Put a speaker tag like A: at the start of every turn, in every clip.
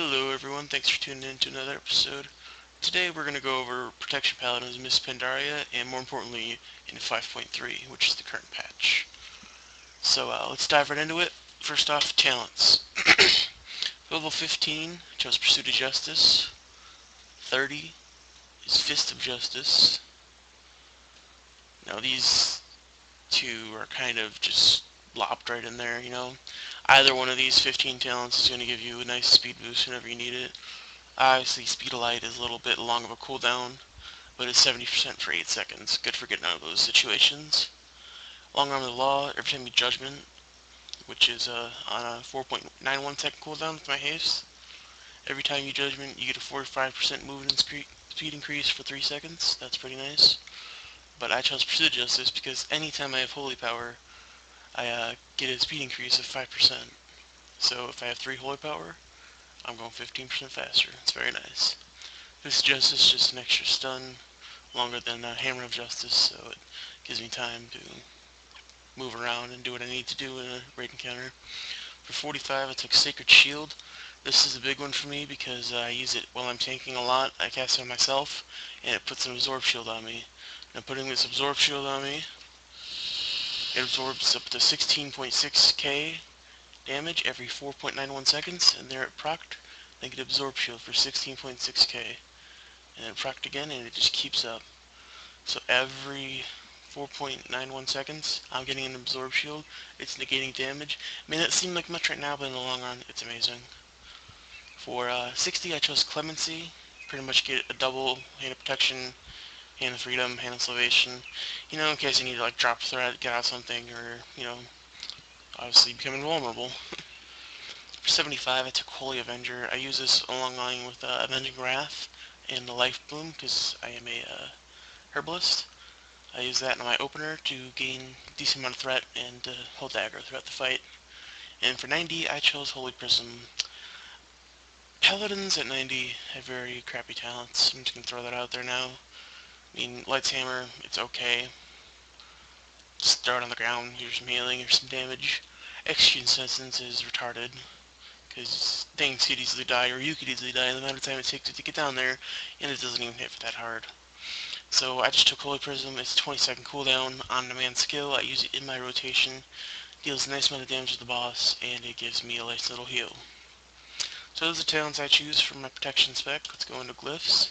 A: Hello everyone, thanks for tuning in to another episode. Today we're going to go over Protection Paladins Miss Pandaria, and more importantly in 5.3, which is the current patch. So let's dive right into it. First off, talents. Level 15, chose Pursuit of Justice. 30 is Fist of Justice. Now these two are kind of just lopped right in there, you know. Either one of these 15 talents is going to give you a nice speed boost whenever you need it. Obviously, Speed of Light is a little bit long of a cooldown, but it's 70% for 8 seconds. Good for getting out of those situations. Long Arm of the Law, every time you Judgment, which is on a 4.91 second cooldown with my haste. Every time you Judgment, you get a 45% movement speed increase for 3 seconds. That's pretty nice. But I chose Pursuit of Justice because anytime I have Holy Power, I get a speed increase of 5%. So if I have 3 Holy Power, I'm going 15% faster. It's very nice. This Justice is just an extra stun, longer than Hammer of Justice, so it gives me time to move around and do what I need to do in a raid encounter. For 45, I took Sacred Shield. This is a big one for me because I use it while I'm tanking a lot. I cast it on myself, and it puts an Absorb Shield on me. Now putting this Absorb Shield on me, it absorbs up to 16.6k damage every 4.91 seconds, and there it procced. Then get Absorb Shield for 16.6k. And then procced again, and it just keeps up. So every 4.91 seconds, I'm getting an Absorb Shield. It's negating damage. It may not seem like much right now, but in the long run, it's amazing. For 60, I chose Clemency. Pretty much get a double Hand of Protection, Hand of Freedom, Hand of Salvation. You know, in case you need to like drop threat, get out something, or, you know, obviously become invulnerable. For 75, I took Holy Avenger. I use this along line with Avenging Wrath and the Life Bloom because I am a herbalist. I use that in my opener to gain a decent amount of threat and hold aggro throughout the fight. And for 90, I chose Holy Prism. Paladins at 90 have very crappy talents. I'm just going to throw that out there now. I mean, Light's Hammer, it's okay. Just throw it on the ground, here's some healing, here's some damage. Execution Sentence is retarded, because things could easily die, or you could easily die in the amount of time it takes to get down there, and it doesn't even hit for that hard. So I just took Holy Prism. It's 20-second cooldown on demand skill. I use it in my rotation. Deals a nice amount of damage to the boss, and it gives me a nice little heal. So those are the talents I choose for my protection spec. Let's go into glyphs.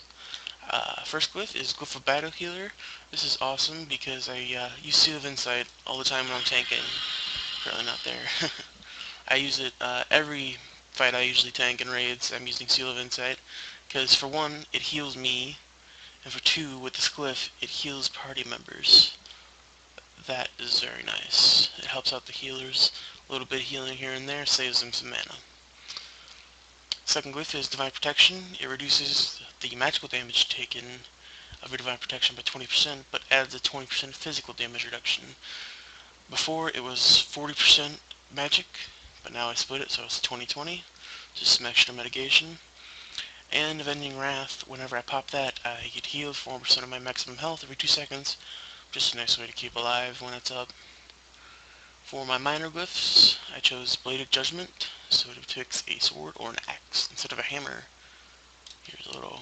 A: First glyph is Glyph of Battle Healer. This is awesome because I use Seal of Insight all the time when I'm tanking. Currently not there. I use it every fight I usually tank in raids. I'm using Seal of Insight because for one, it heals me, and for two, with this glyph, it heals party members. That is very nice. It helps out the healers. A little bit of healing here and there saves them some mana. Second glyph is Divine Protection. It reduces the magical damage taken of your Divine Protection by 20%, but adds a 20% physical damage reduction. Before, it was 40% magic, but now I split it, so it's 20-20. Just some extra mitigation. And Avenging Wrath, whenever I pop that, I get healed 4% of my maximum health every 2 seconds. Just a nice way to keep alive when it's up. For my minor glyphs, I chose Bladed Judgment, so it depicts a sword or an axe instead of a hammer. Here's a little,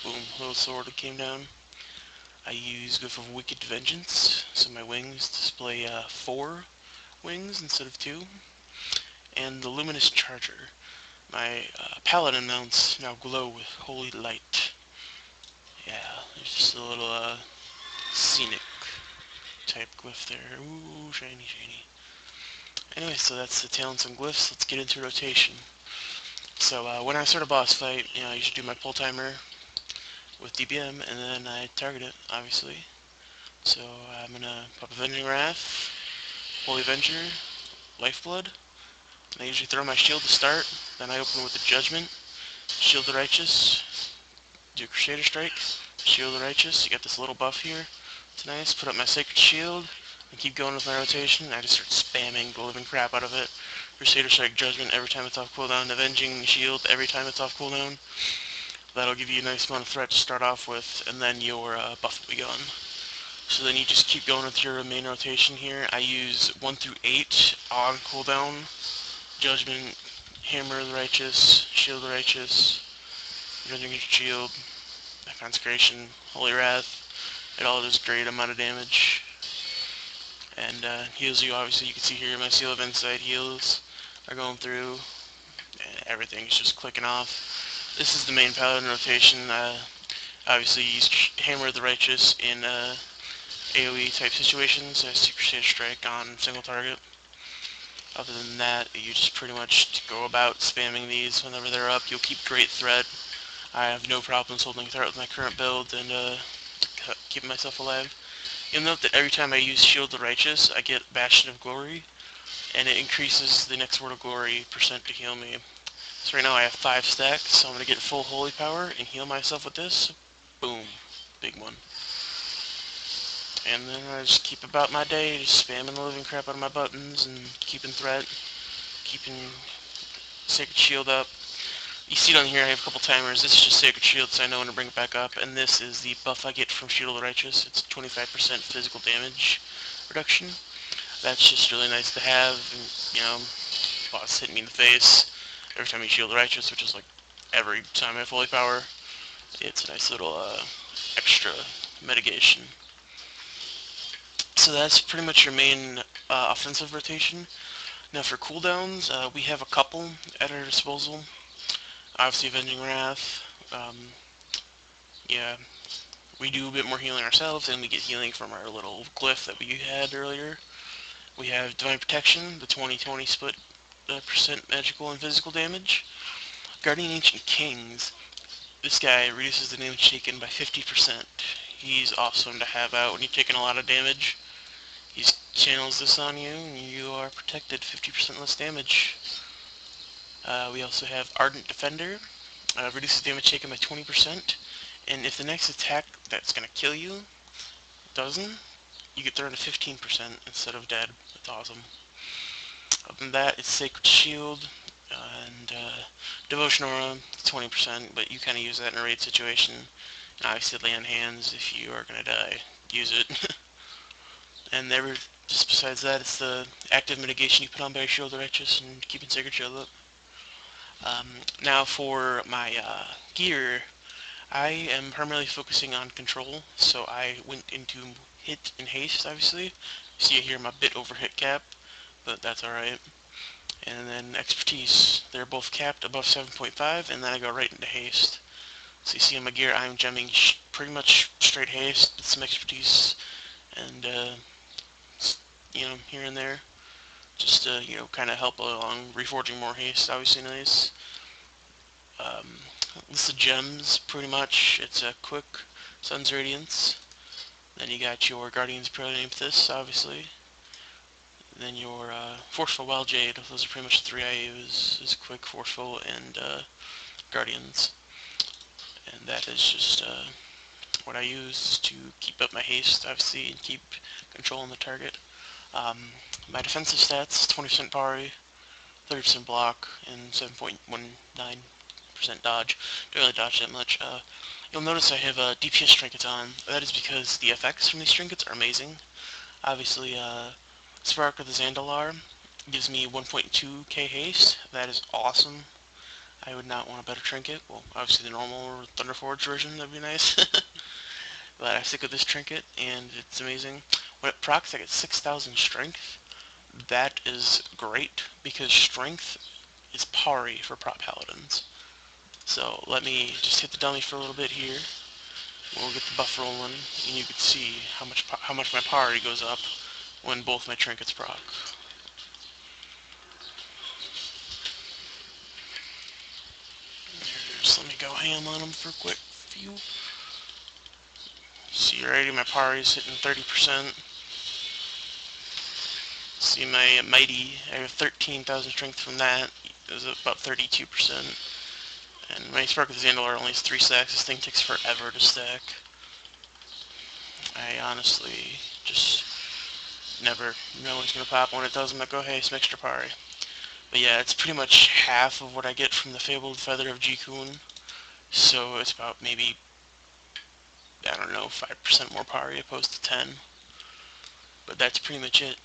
A: boom, little sword that came down. I use Glyph of Wicked Vengeance, so my wings display 4 wings instead of 2. And the Luminous Charger. My paladin mounts now glow with holy light. Yeah, there's just a little scenic type glyph there. Ooh, shiny, shiny. Anyway, so that's the talents and glyphs. Let's get into rotation. So when I start a boss fight, you know, I usually do my pull timer with DBM, and then I target it, obviously. So I'm gonna pop Avenging Wrath, Holy Avenger, Lifeblood. And I usually throw my shield to start, then I open with the Judgment, Shield the Righteous, do Crusader Strike, Shield the Righteous. You got this little buff here. It's nice. Put up my Sacred Shield, and keep going with my rotation. I just start spamming the living crap out of it. Crusader Strike, Judgment every time it's off cooldown, Avenging Shield every time it's off cooldown. That'll give you a nice amount of threat to start off with, and then your buff will be gone. So then you just keep going with your main rotation here. I use 1 through 8 on cooldown, Judgment, Hammer of the Righteous, Shield of the Righteous, Avenging Shield, Consecration, Holy Wrath. It all does great amount of damage. And heals you, obviously. You can see here my Seal of Insight heals are going through. And everything's just clicking off. This is the main paladin rotation. Obviously, use Hammer of the Righteous in AoE type situations, Super Sage Strike on single target. Other than that, you just pretty much go about spamming these whenever they're up. You'll keep great threat. I have no problems holding threat with my current build and keeping myself alive. You'll note that every time I use Shield of the Righteous, I get Bastion of Glory, and it increases the next Word of Glory percent to heal me. So right now I have 5 stacks, so I'm going to get full Holy Power and heal myself with this. Boom. Big one. And then I just keep about my day, just spamming the living crap out of my buttons and keeping threat, keeping Sacred Shield up. You see down here I have a couple timers. This is just Sacred Shield, so I know when to bring it back up. And this is the buff I get from Shield of the Righteous. It's 25% physical damage reduction. That's just really nice to have. And, you know, boss hitting me in the face every time you Shield the Righteous, which is like every time I have Holy Power. It's a nice little extra mitigation. So that's pretty much your main offensive rotation. Now for cooldowns, we have a couple at our disposal. Obviously Avenging Wrath. Yeah, we do a bit more healing ourselves, and we get healing from our little glyph that we had earlier. We have Divine Protection, the 20-20 split percent magical and physical damage. Guardian Ancient Kings. This guy reduces the damage taken by 50%. He's awesome to have out when you're taking a lot of damage. He channels this on you, and you are protected 50% less damage. We also have Ardent Defender. Reduces damage taken by 20%. And if the next attack that's going to kill you doesn't, you get thrown to 15% instead of dead. That's awesome. Other than that, it's Sacred Shield and Devotion Aura, 20%, but you kind of use that in a raid situation. And obviously lay on hands if you are going to die. Use it. And just besides that, it's the active mitigation you put on by your Shield of the Righteous and keeping Sacred Shield up. Now for my gear, I am primarily focusing on control, so I went into hit and haste, obviously. You see here my bit over hit cap, but that's alright. And then expertise, they're both capped above 7.5, and then I go right into haste. So you see in my gear, I'm gemming pretty much straight haste, with some expertise, and you know, here and there, just to, you know, kind of help along. Reforging more haste, obviously nice. List of gems, pretty much. It's a quick Sun's Radiance. Then you got your Guardian's Protadins, obviously. Then your Forceful Wild Jade. Those are pretty much the 3 I use. Is quick, forceful, and Guardians. And that is just what I use to keep up my haste, obviously, and keep controlling the target. My defensive stats, 20% parry, 30% block, and 7.19% dodge. Don't really dodge that much. You'll notice I have DPS trinkets on. That is because the effects from these trinkets are amazing. Obviously, Spark of the Zandalar gives me 1.2k haste. That is awesome. I would not want a better trinket. Well, obviously the normal or Thunderforge version, that'd be nice. But I stick with this trinket, and it's amazing. When it procs, I get 6,000 strength. That is great, because strength is pari for prot paladins. So let me just hit the dummy for a little bit here. We'll get the buff rolling, and you can see how much my pari goes up when both my trinkets proc. Just let me go ham on them for a quick few. See already my pari is hitting 30%. See my mighty, I have 13,000 strength from that. It was about 32%. And my Spark of the Zandalar only has 3 stacks. This thing takes forever to stack. I honestly just never know what's gonna pop. When it does, I'm like, oh hey, some extra pari. But yeah, it's pretty much half of what I get from the Fabled Feather of Jikun. So it's about maybe, I don't know, 5% more pari opposed to 10. But that's pretty much it.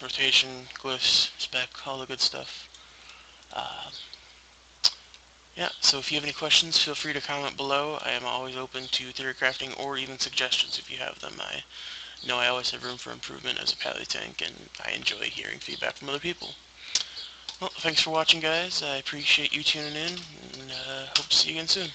A: Rotation, glyphs, spec, all the good stuff. Uh, yeah, so if you have any questions, feel free to comment below. I am always open to theory crafting or even suggestions if you have them. I know I always have room for improvement as a pally tank, and I enjoy hearing feedback from other people. Well, thanks for watching, guys. I appreciate you tuning in, and hope to see you again soon.